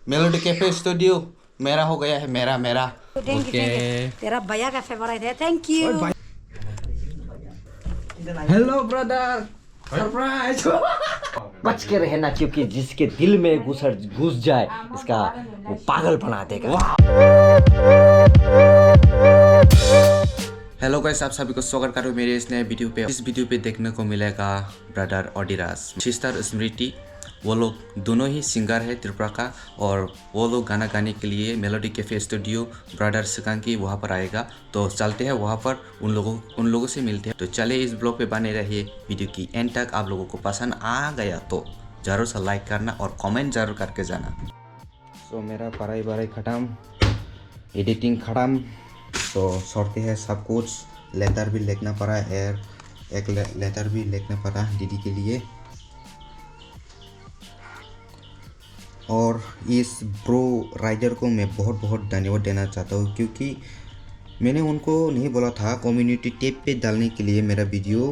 Melody cafe studio मेरा हो गया है, मेरा मेरा। थैंक यू तेरा भैया का फेवरेट है। Thank you. Hello brother, surprise. बच के रहना, क्योंकि जिसके दिल में घुस जाए इसका वो पागल बना देगा। हेलो गाइस, आप सभी को स्वागत करो मेरे इस नए वीडियो पे। इस वीडियो पे देखने को मिलेगा ब्रदर ओडिराज, सिस्टर स्मृति। वो लोग दोनों ही सिंगर है त्रिपुरा का, और वो लोग गाना गाने के लिए मेलोडी कैफे स्टूडियो ब्रदर सिकांकी वहाँ पर आएगा। तो चलते हैं वहाँ पर, उन लोगों से मिलते हैं। तो चले इस ब्लॉग पे बने रहिए वीडियो की एंड तक। आप लोगों को पसंद आ गया तो ज़रूर से लाइक करना और कमेंट ज़रूर करके जाना। तो मेरा पढ़ाई खत्म, एडिटिंग खत्म, तो छोड़ते हैं सब कुछ। लेटर भी लिखना पड़ा है, एक लेटर भी लिखना पड़ा दीदी के लिए। और इस ब्रो राइडर को मैं बहुत बहुत धन्यवाद देना चाहता हूँ, क्योंकि मैंने उनको नहीं बोला था कम्युनिटी टैब पे डालने के लिए मेरा वीडियो।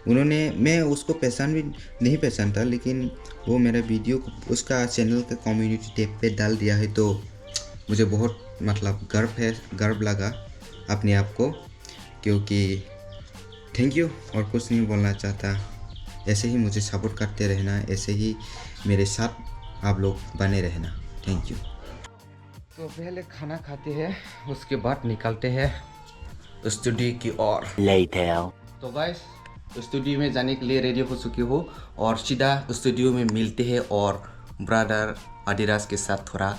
मैं उसको पहचान भी नहीं पहचानता, लेकिन वो मेरा वीडियो उसका चैनल के कम्युनिटी टैब पे डाल दिया है। तो मुझे बहुत गर्व लगा अपने आप को, क्योंकि थैंक यू, और कुछ नहीं बोलना चाहता। ऐसे ही मुझे सपोर्ट करते रहना, ऐसे ही मेरे साथ आप लोग बने रहना। Thank you. तो पहले खाना खाते हैं, उसके बाद निकलते हैं स्टूडियो की ओर। तो गाइस, स्टूडियो में जाने के लिए रेडी हो चुकी हो, और सीधा स्टूडियो में मिलते हैं और ब्रदर ओडिराज के साथ थोड़ा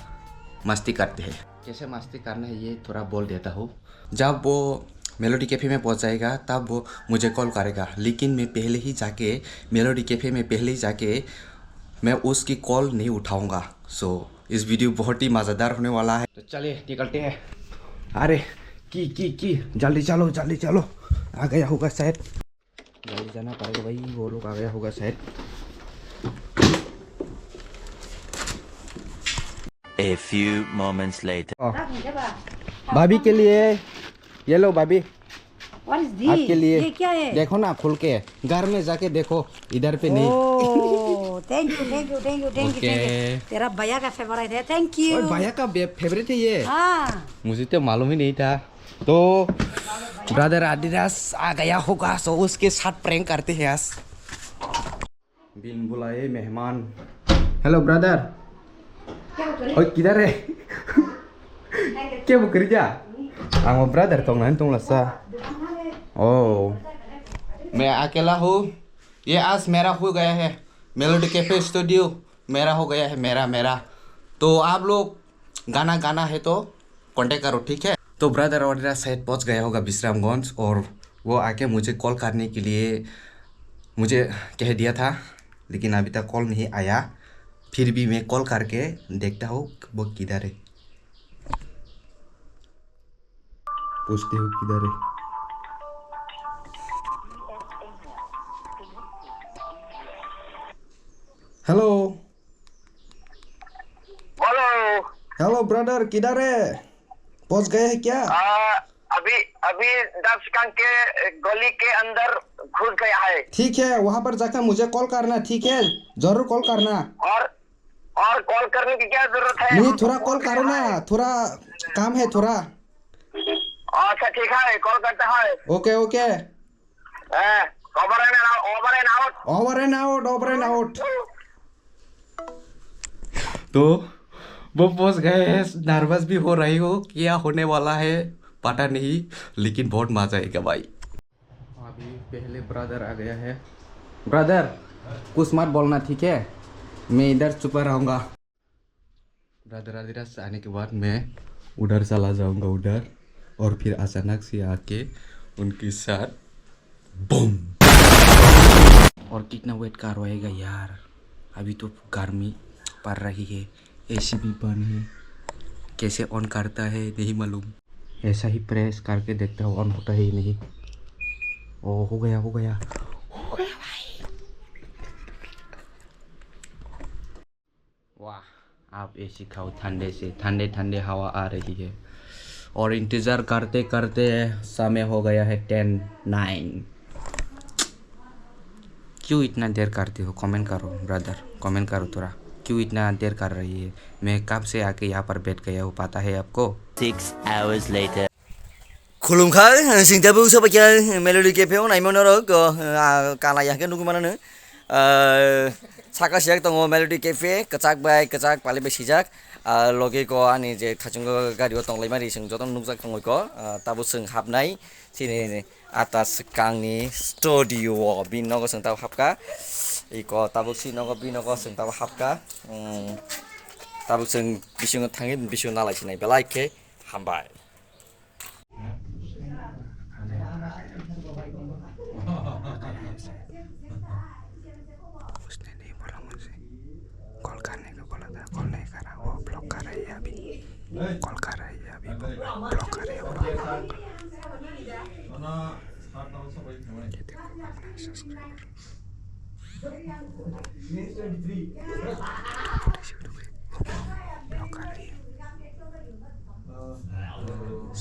मस्ती करते हैं। कैसे मस्ती करना है ये थोड़ा बोल देता हूँ। जब वो मेलोडी कैफ़े में पहुँच जाएगा तब वो मुझे कॉल करेगा, लेकिन मैं पहले ही जाके मेलोडी कैफ़े में मैं उसकी कॉल नहीं उठाऊँगा। सो इस वीडियो बहुत ही मज़ेदार होने वाला है। तो चलिए निकलते हैं। अरे की जल्दी चलो, आ गया होगा शायद, जल्दी जाना पड़ेगा भाई, वो लोग आ गया होगा शायद। A few moments later. भाभी के लिए ये लो भाभी, What is this? आपके लिए। ये क्या है? देखो ना खुल के, घर में जाके देखो, इधर पे नहीं। Thank you. Okay. तेरा भैया का फेवरेट है। Thank you. भैया का फेवरेट है ये। हाँ। मुझे तो मालूम ही नहीं था। तो ब्रदर ओडिराज आ गया होगा, सो उसके साथ प्रैंक करते हैं आज। बिन बुलाए मेहमान। Hello brother. ओए किधर है? क्या वो कर जा? आंगो ब्रदर तो नहीं तुम लसा। ओह, मैं अकेला हूँ। ये आज मेरा हो गया है, मेलोडी कैफे स्टूडियो मेरा हो गया है, मेरा। तो आप लोग गाना है तो कांटेक्ट करो, ठीक है? तो ब्रदर ओडिराज शायद पहुँच गया होगा विश्रामगंज, और वो आके मुझे कॉल करने के लिए मुझे कह दिया था, लेकिन अभी तक कॉल नहीं आया। फिर भी मैं कॉल करके देखता हूँ वो किधर है, पूछते हो किधर है। हेलो हेलो ब्रदर, किधर है? पहुंच गए हैं क्या? अभी दर्शकों के गली के अंदर घुस गया है। ठीक है, वहां पर जाकर मुझे कॉल करना, ठीक है? जरूर कॉल करना। और कॉल करने की क्या जरूरत है? नहीं, थोड़ा कॉल करो ना, थोड़ा काम है थोड़ा। अच्छा ठीक है, कॉल करता है। Okay over and out. तो वो पहुंच गए हैं, नर्वस भी हो रही हो, क्या होने वाला है पता नहीं, लेकिन बहुत मजा आएगा भाई। अभी पहले ब्रदर आ गया है। ब्रदर कुछ मत बोलना, ठीक है? मैं इधर चुप रहूंगा। ब्रदर ओडिराज आने के बाद मैं उधर चला जाऊंगा उधर, और फिर अचानक से आके उनके साथ बूम। और कितना वेट कर रहेगा यार, अभी तो गर्मी पड़ रही है, एसी भी बंद है, कैसे ऑन करता है नहीं मालूम। ऐसा ही प्रेस करके देखता हूँ, ऑन होता ही नहीं। ओ हो गया भाई। वाह, आप एसी खाओ, ठंडे से ठंडे हवा आ रही है। और इंतज़ार करते करते समय हो गया है 10:09। क्यों इतना देर करते हो? कमेंट करो ब्रदर, कमेंट करो थोड़ा। क्यों इतना देर कर रही है। मैं कब से आके यहाँ पर बैठ गया हूँ पता है आपको। 6 hours later. खुलुमखाय सिंथाबो सबायखर मेलोडि केफेआव नायमोन आरो कानायाखै नुगुमानानो साखासेयाक दङ मेलोडि केफे कचाक बाय कचाक पालिबाय सिजाक लगे को आनि जे थाचुंग गारियाव तंलायमारि जों जतन नुजाक दङ को ताबो जों हाबनाय सिनि आटा सिकांनि स्टुडिअ बिनगो जों ताबो हाबका इको ताबो सिनगो बिनगो जों ताबो हाबका ताबो जों बिसिङाव थाङै बिसिङाव नालायसिनाय बेलायखे हामबाय। उसने नहीं बोला मुझे, कॉल करने को बोला था, कॉल नहीं करा, वो ब्लॉक कर रही है अभी, कॉल कर रही है अभी, ब्लॉक कर रही है। ये देखो अपना सब्सक्राइबर ब्लॉक कर रही है,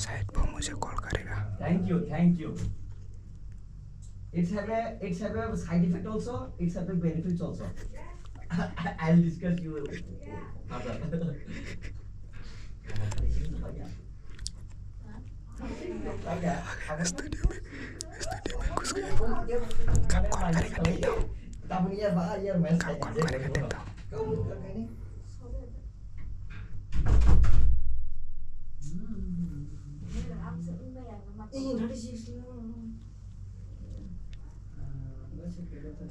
शायद वो मुझे कॉल करेगा। Thank you. It's have a side effect also. It's have a benefits also. I'll discuss you further. Studio में घुस गया। कब कॉल करेगा देखता हूँ, कब कॉल करेगा देखता हूँ।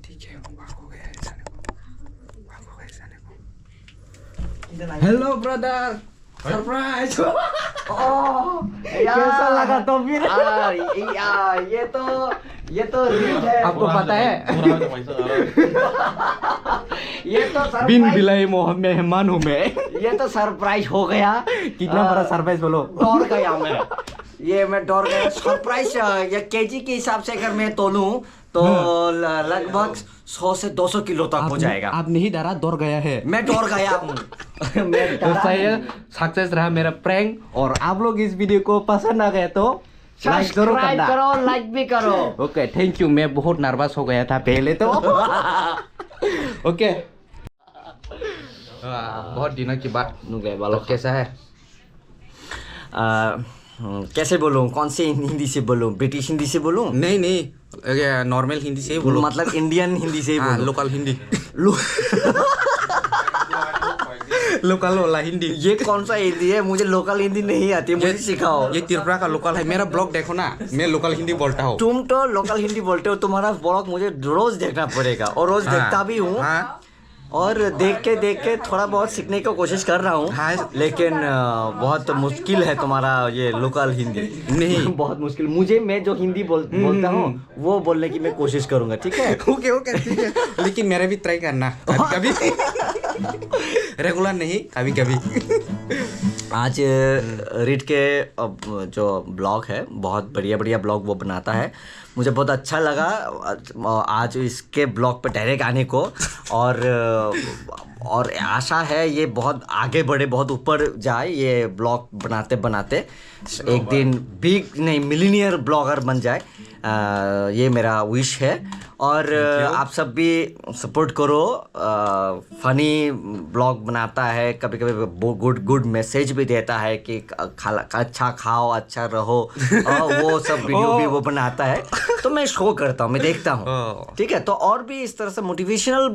ठीक है, भाग हो गया जाने को। Hello brother, surprise. कैसा लगा तो फिर? ये तो रील है। आपको पता है ये तो बिन बिलाई मेहमान हूँ मैं। ये तो सरप्राइज हो गया। कितना बड़ा सरप्राइज बोलो। डर गया मैं डर गया। सरप्राइज ये केजी के हिसाब से अगर मैं तोलूं तो लगभग 100 से 200 किलो तक हो जाएगा। आप नहीं डरा, डर गया है। मैं डर गया हूँ। तो शायद सक्सेस रहा मेरा प्रैंक। और आप लोग इस वीडियो को पसंद आ गया तो लाइक जरूर करना। करो, लाइक भी करो। Okay, thank you. मैं बहुत नर्वस हो गया था पहले तो। ओके, बहुत दिनों की बात। तो कैसा है? कैसे बोलूं? कौन सी हिंदी से बोलूं? ब्रिटिश हिंदी से बोलूं? नहीं, नॉर्मल हिंदी से ही बोलो। मतलब इंडियन हिंदी से ही बोलूं? लोकल हिंदी। लोकल वाला हिंदी। ये कौन सा हिंदी है? मुझे लोकल हिंदी नहीं आती, मुझे सिखाओ। ये त्रिपुरा का लोकल है। मेरा ब्लॉग देखो ना, मैं लोकल हिंदी बोलता हूँ। तुम तो लोकल हिंदी बोलते हो, तुम्हारा ब्लॉग मुझे रोज देखना पड़ेगा और रोज देखता भी हूँ। और देख के थोड़ा बहुत सीखने की कोशिश कर रहा हूँ। लेकिन बहुत मुश्किल है तुम्हारा ये लोकल हिंदी। नहीं, बहुत मुश्किल। मैं जो हिंदी बोलता हूँ वो बोलने की मैं कोशिश करूँगा, ठीक है? ओके ठीक है। लेकिन मेरा भी ट्राई करना कभी रेगुलर नहीं, कभी आज रीड के जो ब्लॉग है बहुत बढ़िया ब्लॉग वो बनाता है। मुझे बहुत अच्छा लगा आज इसके ब्लॉग पे डायरेक्ट आने को। और आशा है ये बहुत आगे बढ़े, बहुत ऊपर जाए ये ब्लॉग बनाते एक दिन बिग नहीं मिलीनियर ब्लॉगर बन जाए। ये मेरा विश है। और आप सब भी सपोर्ट करो। फनी ब्लॉग बनाता है, कभी गुड मैसेज भी देता है कि अच्छा खाओ, अच्छा रहो। वो सब वीडियो भी वो बनाता है, तो मैं शो करता हूँ, मैं देखता हूँ, ठीक है? तो और भी इस तरह से मोटिवेशनल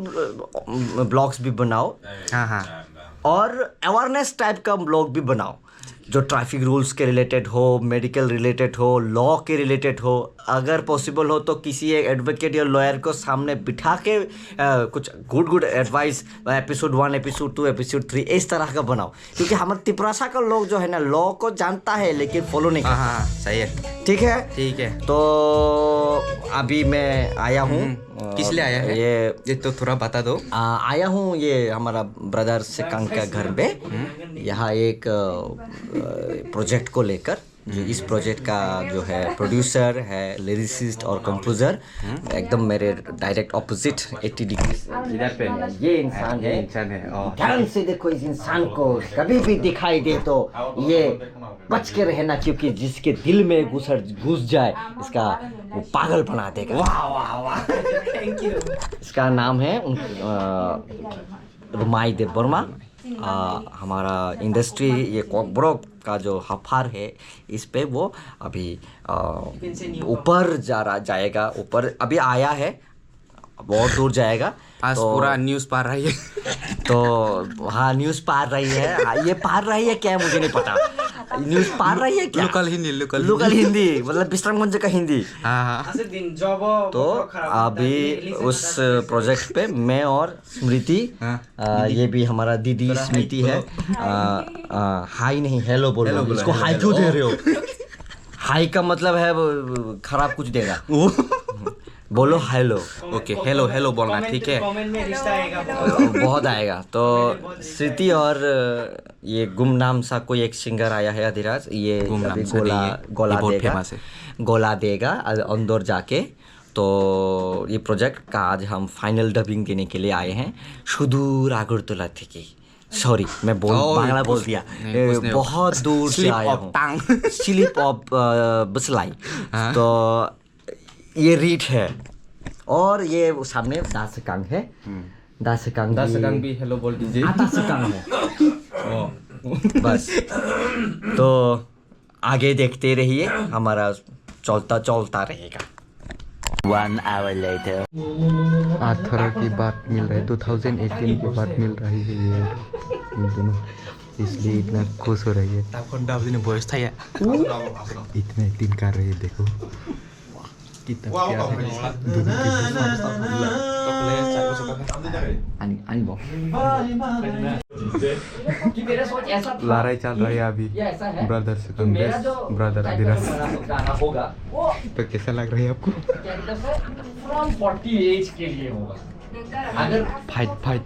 ब्लॉग्स भी बनाओ। हाँ। और अवेयरनेस टाइप का ब्लॉग भी बनाओ जो ट्रैफिक रूल्स के रिलेटेड हो, मेडिकल रिलेटेड हो, लॉ के रिलेटेड हो। अगर पॉसिबल हो तो किसी एक एडवोकेट या लॉयर को सामने बिठा के कुछ good advice episode 1, episode 2, episode 3 इस तरह का बनाओ। क्योंकि हमारे तिपरासा का लोग जो है ना, लॉ को जानता है लेकिन फॉलो नहीं करता। हाँ, सही है। ठीक है। तो अभी मैं आया हूँ। किस लिए आया है ये तो थोड़ा बता दो। आया हूँ ये हमारा ब्रदर सिकांग का घर में, यहाँ एक प्रोजेक्ट को लेकर। जो इस प्रोजेक्ट का जो है प्रोड्यूसर है, लिरिसिस्ट और कंपोजर एकदम मेरे डायरेक्ट ऑपोजिट 80 डिग्री इधर पे ये इंसान है। ध्यान से देखो इस इंसान को, कभी भी दिखाई दे तो ये बच के रहना, क्योंकि जिसके दिल में घुस जाए इसका वो पागल बना देगा। वाह थैंक यू। इसका नाम है रुमाई देव वर्मा। हमारा इंडस्ट्री ये कॉकब्रोक का जो हफार है इस पे वो अभी ऊपर जाएगा, ऊपर अभी आया है, बहुत दूर जाएगा। आज तो पूरा न्यूज़ पार रही है। तो हाँ, न्यूज़ पार रही है। ये पार रही है क्या मुझे नहीं पता, न्यूज़ पार रही है क्या? लोकल हिंदी मतलब विश्रामगंज का हिंदी। हाँ। तो अभी उस प्रोजेक्ट पे मैं और स्मृति, ये भी हमारा दीदी स्मृति है। हाई नहीं, हेलो बोलो। इसको हाई क्यों दे रहे हो? हाई का मतलब है खराब कुछ देगा। बोलो हेलो। ओके, हेलो बोलना, ठीक है? बहुत आएगा। तो स्मृति और ये गुमनाम सा कोई एक सिंगर आया है अधिराज, ये गुमनाम सा गोला बहुत देगा, फेमस है। गोला देगा अंदर जाके। तो ये प्रोजेक्ट का आज हम फाइनल डबिंग देने के लिए आए हैं सुदूर आगरतला थे। सॉरी, मैं बांग्ला बोल दिया। बहुत दूर से आया हूँ। स्लिप ऑफ बसलाई। तो ये रीट है और ये सामने दासकांग है। दासकांग भी हेलो बोल दीजिए। दासकांग है बस। तो आगे देखते रहिए, हमारा चलता रहेगा। 1 hour later. आर्थर की बात मिल रही है, 2018 की बात मिल रही है ये दोनों, इसलिए इतना खुश हो रही है। इतना एक्टिंग कर रही है, देखो कितना प्यार है दोनों की। लड़ाई चल रही है अभी ब्रदर से, ब्रदर अधिराज। तो कैसा लग रहा है आपको? फाइट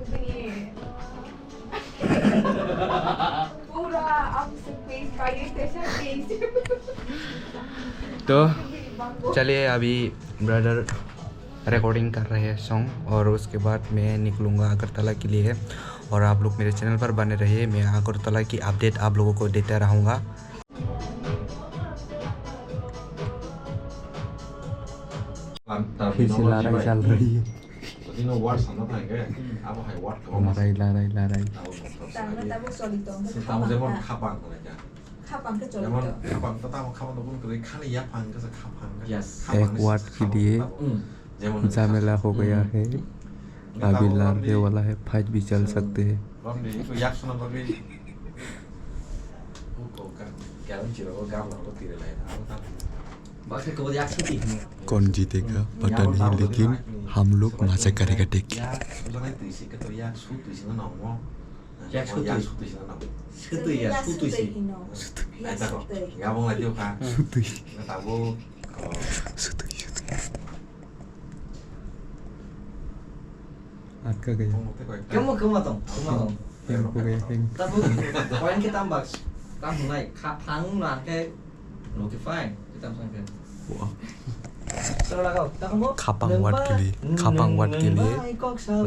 तो चलिए, अभी ब्रदर रिकॉर्डिंग कर रहे हैं सॉन्ग और उसके बाद मैं निकलूँगा अगरतला के लिए। और आप लोग मेरे चैनल पर बने रहिए, मैं अगरतला की अपडेट आप लोगों को देता रहूँगा। फिर से लड़ाई चल रही है, लड़ाई। Estamos de mon kapangอะไรจ้ะแต่มันkapang tatang kapang तो बोल खाली या पांग का से kapang का एक वाट के लिए झमेला हो गया है, अभी लड़ने वाला है, फाइट भी चल सकते हैं। रमนี้ก็ยักษ์สุนัขก็ผู้โกกันแกต้องจีเราก็ก้าวเราก็ตีอะไรนะकौन जीतेगा पता नहीं, लेकिन हम लोग मजा करेगा। देखिए Agak gaya. Kamu tong. Yang ko gaya yang. Tabu poin kita tambah. Kamu naik kapang lah kayak notify kita sangkan. खापांग वाट के लिए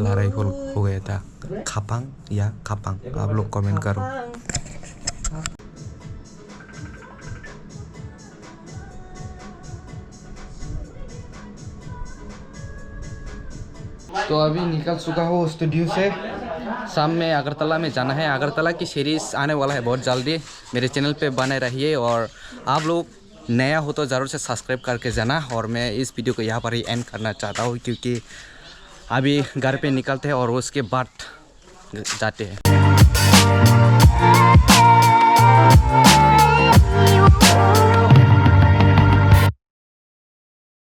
लड़ाई हो गया था। खापांग या खापांग, आप लोग कमेंट करो। तो अभी निकल चुका हूँ स्टूडियो से। शाम में अगरतला में जाना है। अगरतला की सीरीज़ आने वाला है बहुत जल्दी। मेरे चैनल पे बने रहिए और आप लोग नया हो तो ज़रूर से सब्सक्राइब करके जाना। और मैं इस वीडियो को यहाँ पर ही एंड करना चाहता हूँ क्योंकि अभी घर पे निकलते हैं और उसके बाद जाते हैं।